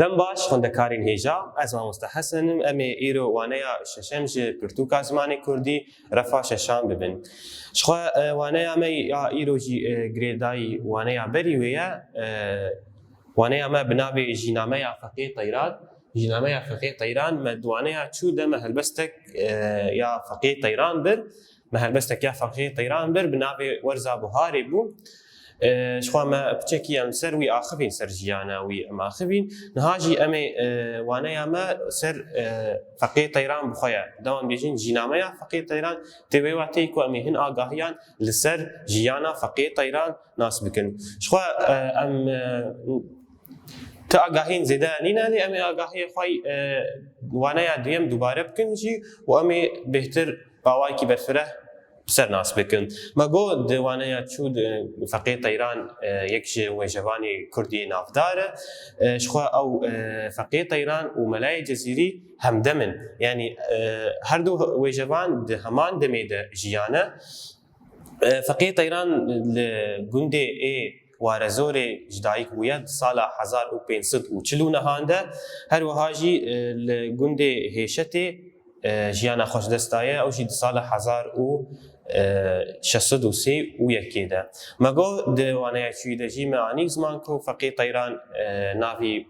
دم باش خوندەکارین هێژا ئەز مامۆستا حەسەنم ئەمێ ئیرۆ وانەیە شەشەم ji pirtûka zimanê Kurdî refa şeşan bibin. Ji xwe waneya me ya îro jî girêdayî waneya berî wê ye waneya me bi navê Jînameya Feqê Teyran. Jînameya Feqê Teyran me di waneya çû de me helbestek ya Feqê Teyran bir me helbestek ya Feqê Teyran bir bi navê Werza Buharê bû. شخوا ما بچکی ام سر وی آخوین سر جیانا وی ام آخوین نهاجی امی وانه ما سر فقیه تیران بخویا دوام بیشین جینامه فقیه تیران توی وقتی کو امی هن آگاهیان لسر جیانا فقیه تیران ناس بکن شخوا ام تا آگاهین زیده نینا لی امی آگاهی خوای وانه دویم دوباره بکن جی و امی بهتر باوای کی برفره سر ناس بکن مگو دوانه چود فقیه تیران یک وجوانی کردی نافداره شخوا او فقیه تیران و ملای جزیری همدمن یعنی هر دو وجوان ده همان دمیده جیانه فقیه تیران لگنده وارزور جدایک بوید سال 1540 نهانده هر وهاجی لگنده هیشته جیانا خوش دستایه او جی سال 1603 و یکی ده مگو دوانه چوی ده جی معانی زمان کو فقیه تیران ناوی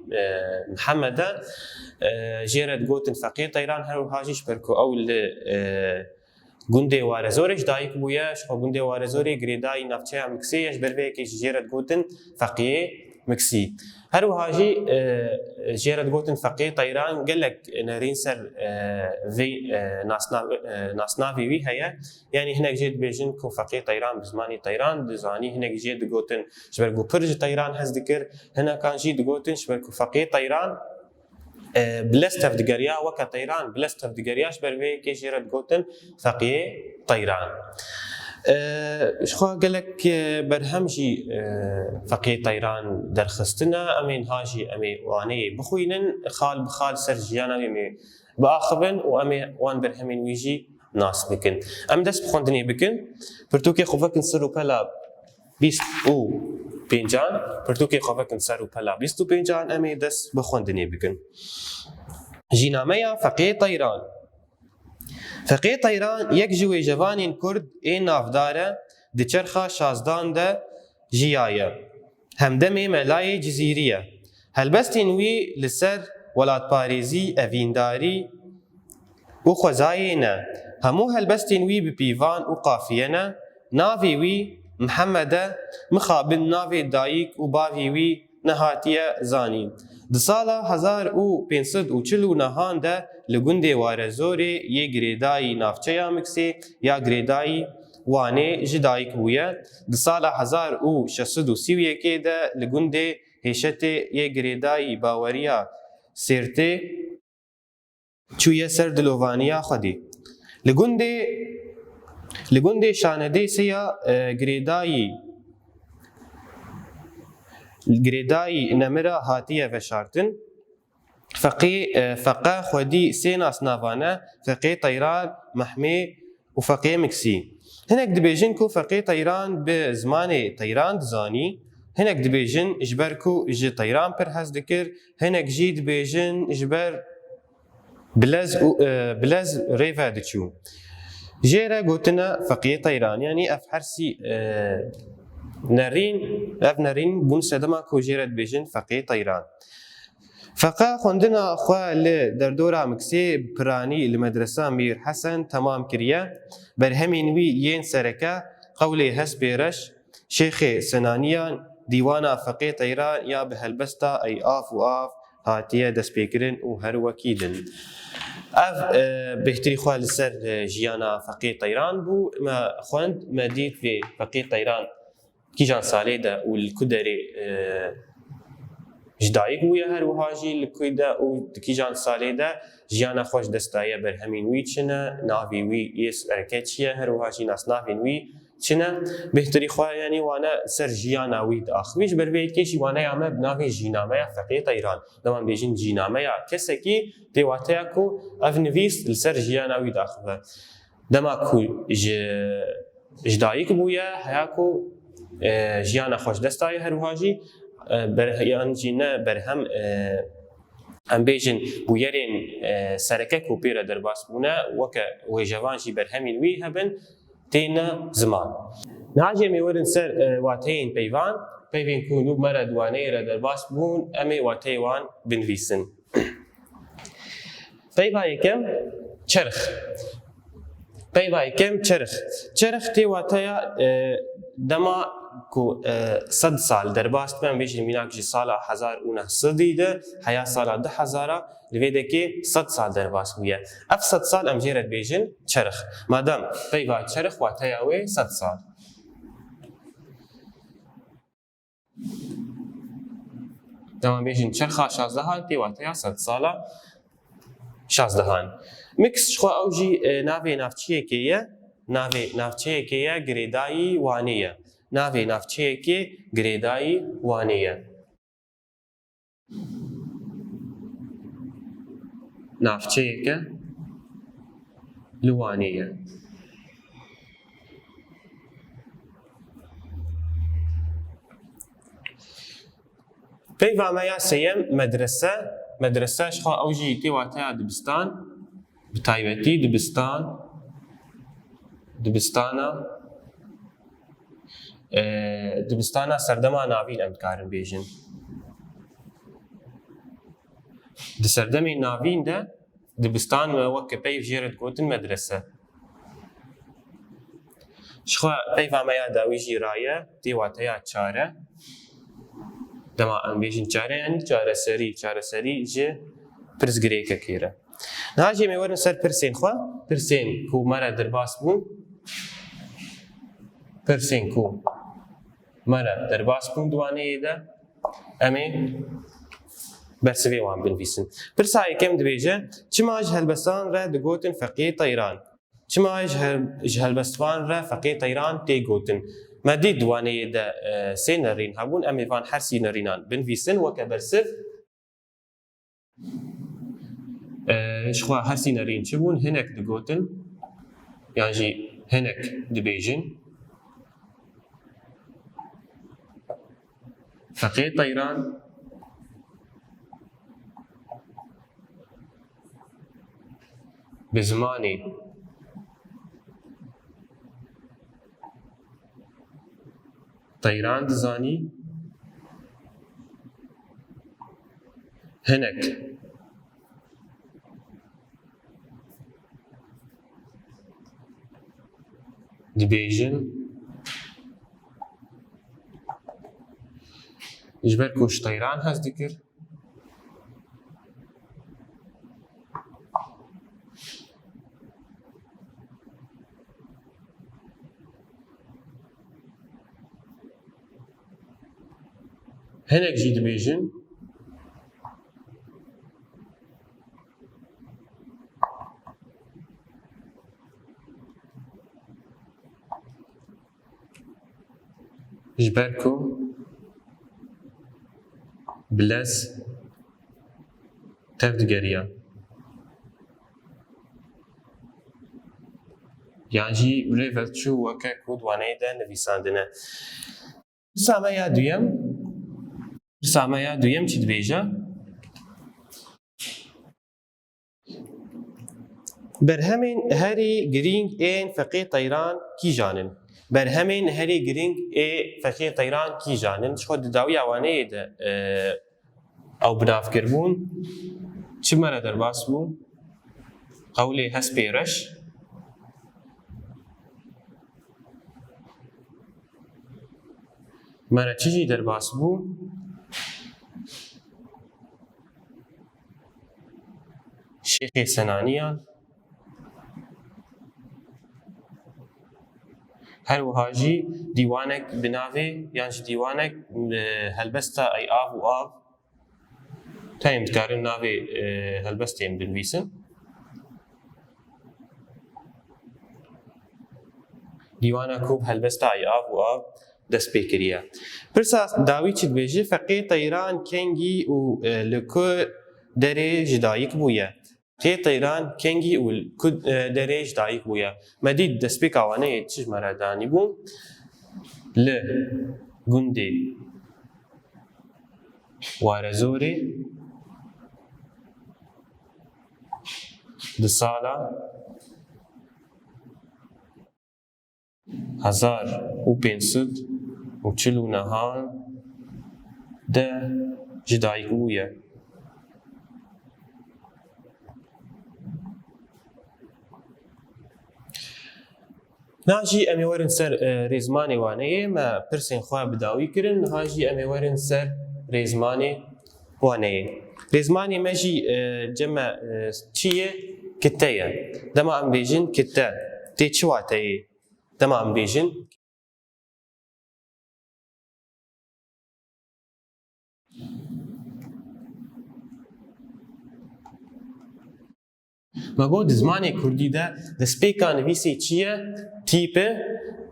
محمد جیرد گوتن فقیه تیران هر وهاجیش برکو اول گنده وارزورش دایک بویش خو گنده وارزوری گریدای نفچه مکسیش بروی که جیرد گوتن فقیه مكسي هر وهاجي جيرد قوتن فقيه طيران قال لك نارين سر في ناسنافي وي هي يعني هناك جيت بيجن كو فقيه طيران بزماني طيران دزاني هناك جيت قوتن شبركو برج طيران هز ذكر هنا كان جيت قوتن شبركو فقيه طيران بلستف دقريا وكا طيران بلستف دقريا شبروي كي جيرد قوتن فقيه طيران شخوا قال لك برهمجي فقيه طيران درخستنا امين هاجي امي واني بخوينن خال بخال سرجيانا امي باخبن وامي وان برهمين ويجي ناس بكن ام دس بخوندني بكن برتوكي خوفكن سرو بلا بيست او بينجان برتوكي خوفكن سرو بلا بيستو بينجان امي دس بخوندني بكن جيناميا فقيه طيران فقیه تیران یک جوی جوانین کرد این نافداره دی چرخا شازدان ده جیایه همدمی ملای جزیریه هلبستین وی لسر ولاد پاریزی اوینداری و خوزایی نه همو هلبستین وی بپیوان و قافیه نه ناوی وی محمد مخابن ناوی دایک و باوی وی نهاتیه زانین د سالا 1540 نهان ده لگنده وارزوری یه گریدایی نافچه یا مکسی یا گریدایی وانه جدایک بویه د سالا 1631 ده لگنده هشت یه گریدایی باوریا سرته چویه سر دلوانیا خودی لگنده شانده سیا گریدایی نمرا هاتیه و شارتن فقه خودی سیناس ناوانه فقيه طيران محمي وفقيه مكسي هناك دبيجن كو فقيه طيران بزمان طيران دزاني هناك دبيجن اجبركو جي طيران پر هز ذكر هناك جي دبيجن اجبر بلز ريفا دچو جيرا قوتنا فقيه طيران يعني اف حرسي نارين بون سدما كو جيرت بيجن فقيه طيران فقا خوندنا خوا لدردورا مكسي براني المدرسة مير حسن تمام كريا برهمين وي ين سركا قولي هس بيرش شيخ سنانيان ديوانا فقيه طيران يا بهلبستا اي آف وآف هاتيه دس بيكرن وهر وكيدن اف بهتري خوا لسر جيانا فقيه طيران بو ما خوند ما ديت في فقيه طيران كيجان سالي دا والكدري جدایک وی هر وهاجی لکویدا و کیجان سالی دا جیانا خوش دستایه بر همین وی چنه ناوی وی یس ارکچیه هر وهاجی ناس ناوی وی چنه بهتری خواه یعنی وانا سر جیانا وی داخویش بر وی کیشی وانا یامه بناوی جینامه فقیه طیران دوام بیجین جینامه کسی کی دیواته کو افنویس لسر جیانا وی داخله دما کو جدایک بویا هیا کو جیانا خوش دستایه هر وهاجی برهیان جینا برهم ام بیژن بو یرین سرکه کو پیره درباس بونه وک وجوان جی برهمین وی هبن تینا زمان ناجی میورن سر واتین پیوان پیوین کو نو مره دوانه را درباس بون امی واتیوان بنویسن پیوا یکم چرخ پیوا یکم چرخ تی واتیا دما کو 100 سال درباست من بیشتر میناک جی سال 1900 دیده حیا سال 2000 لویده که 100 سال درباست بوده اف 100 سال امجرد بیشتر چرخ مادام پیوا چرخ واتیاوی 100 سال دما بیشتر چرخ 16 هان تی واتیا 100 ساله 16 هان مکس شخو اوجی ناوی نافچیه کیه ناوی نافچیه کیه گریدایی وانیه ناوی نافچیه کی گریدایی وانیه نافچیه که لوانیه پیوا مایا سیم مدرسه شخوا اوجی تی واتیا دبستان بتایبتی دبستانا سردما ناوین ام کارن بیجن د سردمی ناوین ده دبستان وک پیف جیرد گوتن مدرسه شخوا پیفا مایا داوی جیرایه تی واتیا چاره دما ام بیجن چاره یعنی چاره سری جه پرزگری که کیره ناجی میورن سر پرسین خوا پرسین کو مرا درباس بون پرسین کو مرا درباس بون دوانه ده امی برسوی وان بنویسن پرسای کم دبیجه چماج هلبستان را دگوتن فقی طیران چماج هلبستان را فقی طیران تی گوتن مدی دوانه ده سه نرین هبون امی وان هر سی نرینان بنویسن وکه برسف شخوا هر سی نرین چه بون هنک دگوتن یعنی هنک دبیجن فقی طیران بزمانی طیران دزانی هنک دبیجن اجبر کوش طیران هست دکر هنک جی دبیجن اجبر کو بلس تفدگریا یعنی جی ریفت شو وکه کود وانه ده نویساندنه سامایا دویم چی دبیجه برهمین هری گرینگ این فقی طیران کی جانن برهمین هری گرینگ فقی طیران کی جانن خود داوی اوانه ده او بناف کربون چی مرا در باس بو قولی هست پیرش مرا چیجی در باس بو شیخ سنانیان هر وهاجی دیوانک بناوی یعنی دیوانک هلبستا ای آب و آب تایم دکارن ناوی هلبستیم بنویسن دیوانا کوب هلبستا ای آب و آب دست پیکریه پرسا داوی چی دبیجی فقی طیران کنگی و لکو دری جدایک بویه فقی طیران کنگی و لکو دری جدایک بویه مدید دست پیکاوانه چیز مردانی بون ل گندی وارزوری di sala 1549 de ji dayîkbû ye. Najî em ê werin ser rêzmanê wane yê me pirsên xwe bi dawî kirin, niha jî em ê werin ser rêzmanê wane yê. Rêzmanê me jî ceme çi ye? Kitte ye. Dema em bêjin kitte tê çi wateyê? Dema em bêjin me got di zimanê Kurdî de destpêka nivîsê çi ye? Tîpe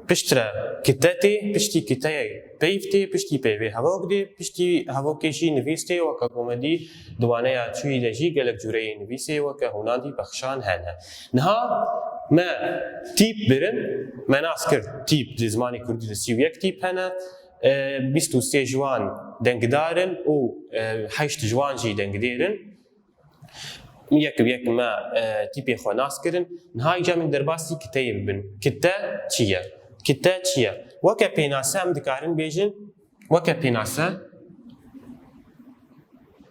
piştre kitte tê piştî kitteyê peyv tê piştî peyvê hevok dê piştî hevokê jî nivîs tê weke komedî di waneya çûyî de jî gelek cûreyê nivîsê weke hunandî bexşan hene. Niha me tîp birin, me nas kir tîp di zimanê Kurdî de 31 tîp hene, 23 ciwan dengdarin û 8 ciwan jî dengdêrin. Yek bi yek me tîpê xwe nas kirin, niha îca min derbasî kitteyê bibin. Kitte çi ye? Kitte çi ye? Weke pênase em dikarin bêjin, weke pênase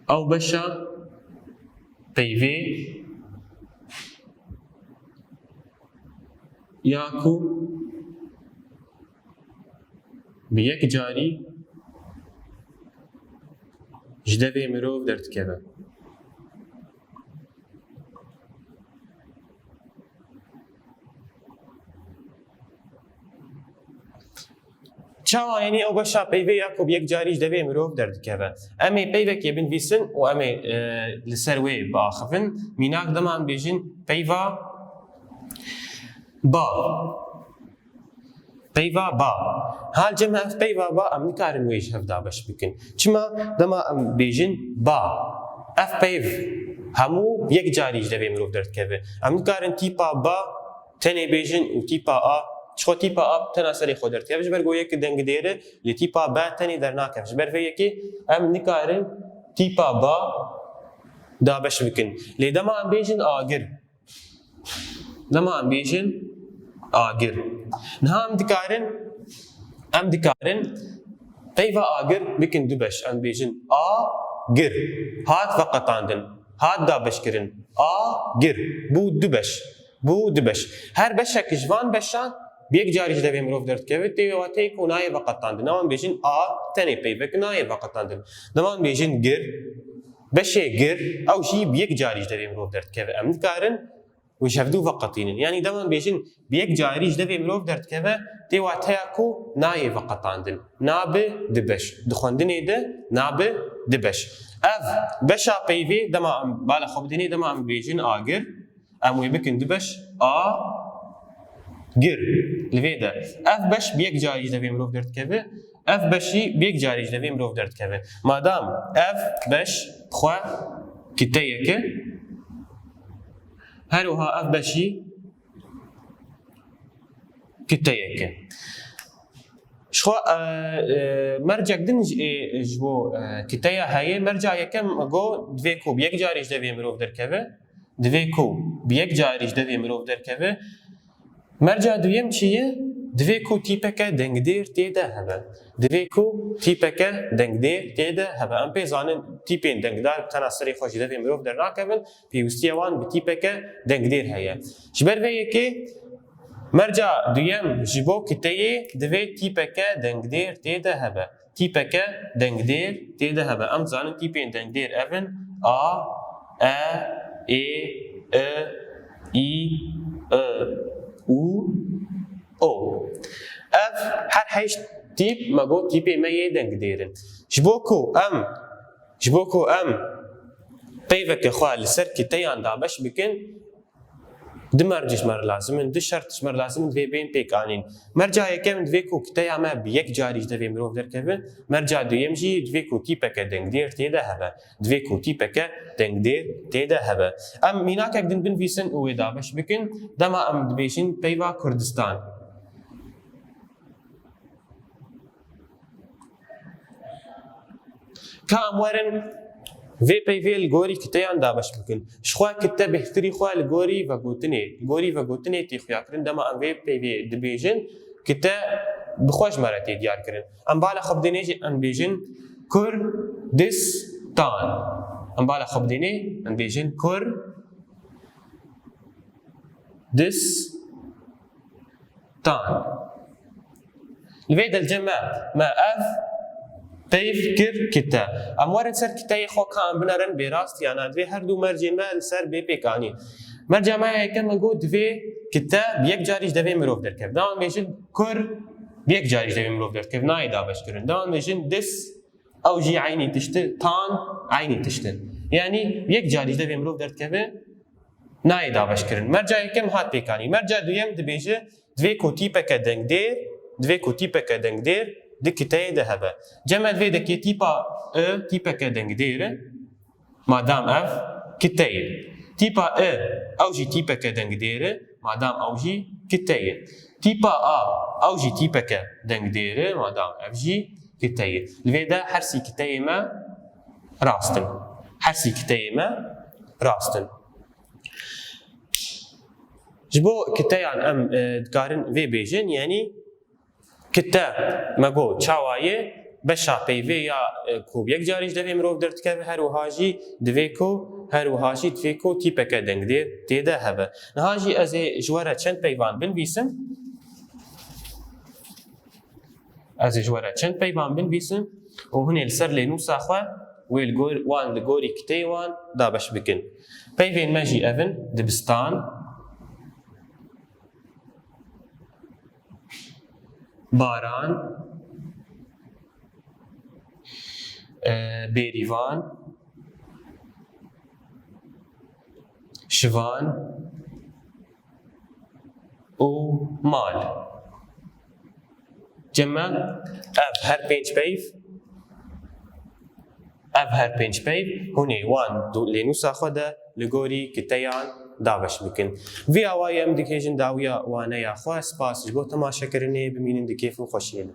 ew beşa peyvê ya ku bi yek carî ji devê mirov derdikeve. Çawa yanî ew beşa peyvê ya ku bi yek carî ji devê mirov derdikeve. Em ê peyvekê binivîsin û em ê li ser wê biaxivin. Mînak dema em bêjin peyva ba. Peyva ba. Hal cem ev peyva ba em nikarin wê ji hev dabeş bikin. Çima dema em bêjin ba. Ev peyv hemû yek carî ji devê mirov derdikeve. Em nikarin tîpa ba tenê bêjin û tîpa a çixwe tîpa a tena serê xwe derdikeve ji ber ku yekî dengdêre lê tîpa b tenê dernakeve. Ji ber vê yekê em nikarin tîpa ba dabeş bikin. Lê dema em bêjin agir. Dema em bêjin agir. Niha em dikarin peyva agir bikin du beş. Em bêjin agir. Hat veqetandin. Hat dabeşkirin. Agir. Bu du beş. Bu du beş. Her beşek ji van beşan bi yek carî ji devê mirov derdikeve tê wateyê ku nayê veqetandin. Dema em bêjin a tenê peyvek nayê veqetandin. Dema em bêjin gir. Beşê gir ew jî bi yek carî ji devê mirov derdikeve. Em nikarin wî ji hevdû veqetînin. Yanî dema em bêjin bi yek carî ji devê mirov derdikeve tê wateya ku nayê veqetandin. Nabe di beş. Di xwendinê de nabe di beş. Ev beşa peyvê dema em bala xwe bidînê dema em bêjin agir. Em wê bikin du beş a gir. Li vê de ev beş bi yek carî ji devê mirov derdikeve, ev beşî bi yek carî ji devê mirov derdikeve. Madam ev beş xwe kitteyeke, her wiha ev beşî kitteyeke. Ji xwe mercek din ji bo kitteya heye, merca yekem got divê ku bi yek carî ji devê mirov derkeve, divê ku bi yek carî ji devê mirov derkeve. Merca duyem çi ye? Divê ku tîpeke dengdêr tê de hebe. Divê ku tîpeke dengdêr tê de hebe. Em pê zanin tîpên dengdar tena serê xwe ji devê mirov dernakevin, pêwîstiya wan bi tîpeke dengdêr heye. Ji ber vê yekê merca duyem ji bo kiteyê divê tîpeke dengdêr tê de hebe. Tîpeke dengdêr tê de hebe. Em zanin tîpên dengdêr evin a, e, ê, e, î, e, û, o. Ev her heşt tîp me got tîpê me yê dengdêrin. Ji bo ku em peyveke xwe li ser kiteyan dabeş bikin, di merci ji me re lazim in, di şert ji me re lazim in divê bên pêk anîn. Merca yekem divê ku kiteya me bi yek carî ji devê mirov derkeve, merca duyem jî divê ku tîpeke dengdêr tê de hebe. Divê ku tîpeke dengdêr tê de hebe. Em mînakek din binivîsin û wê dabeş bikin, dema em dibêjin peyva Kurdistan. Ka em werin في بيفي الجوري كتيان دابش بكن شخوا كتا بهتري خوا الجوري وجوتني تي خويا كرن دما ام في بيفي دبيجن كتا بخواش مراتي ديار كرن ام بالا خبديني ام بيجن كور ديس تان ام بالا خبديني ام بيجن كور ديس تان الفيدا الجماعة ما اف بيف كر كتا اموارن سر كتا خو كان بنرن براست يعني دوی هر دو مرجع ما سر بي بيكاني مرجع ما كان نقول دوی كتا بيك جاريش دوی مروف در كيف دان بيجن كر بيك جاريش دوی مروف در كيف ناي دابش كرن دان بيجن دس او جي عيني تشتل تان عيني تشتل يعني بيك جاريش دوی مروف در كيف ناي دابش كرن مرجع كم هات بيكاني مرجع دويم دبيجه دوی كوتي بك دنگ دير دوی كوتي بك دنگ دير دكتاي ذهب جمع في دكي تيبا تيبا كدنج ديره مادام اف كتاي تيبا اوجي تيبا كدنج ديره مادام اوجي كتاي تيبا اوجي تيبا كدنج ديره مادام اف جي كتاي الفيدا حرسي كتاي ما راستن حرسي كتاي ما راستن جبو كتاي عن ام دكارن في بيجن يعني كتا مگو چاوایه بشا پیوی یا کوب یک جاریش دوی مروف درد که هر وهاجی دوی کو هر وهاجی دوی کو تیپه که دنگ دیر تیده هبه نهاجی از جواره چند پیوان بنویسم و هنی السر لنوسا خواه وان لگوری کتی وان دابش بکن پیوین مجی اون دبستان باران بيريفان شوان و مال جمع اف هر بينج بيف هوني وان لنوسا خدا لغوري كتيان دابش بكن في اوايا ام ديكيجن داويا وانا يا خوا سباس جو تماشا كرني بمين دي كيف خوشيله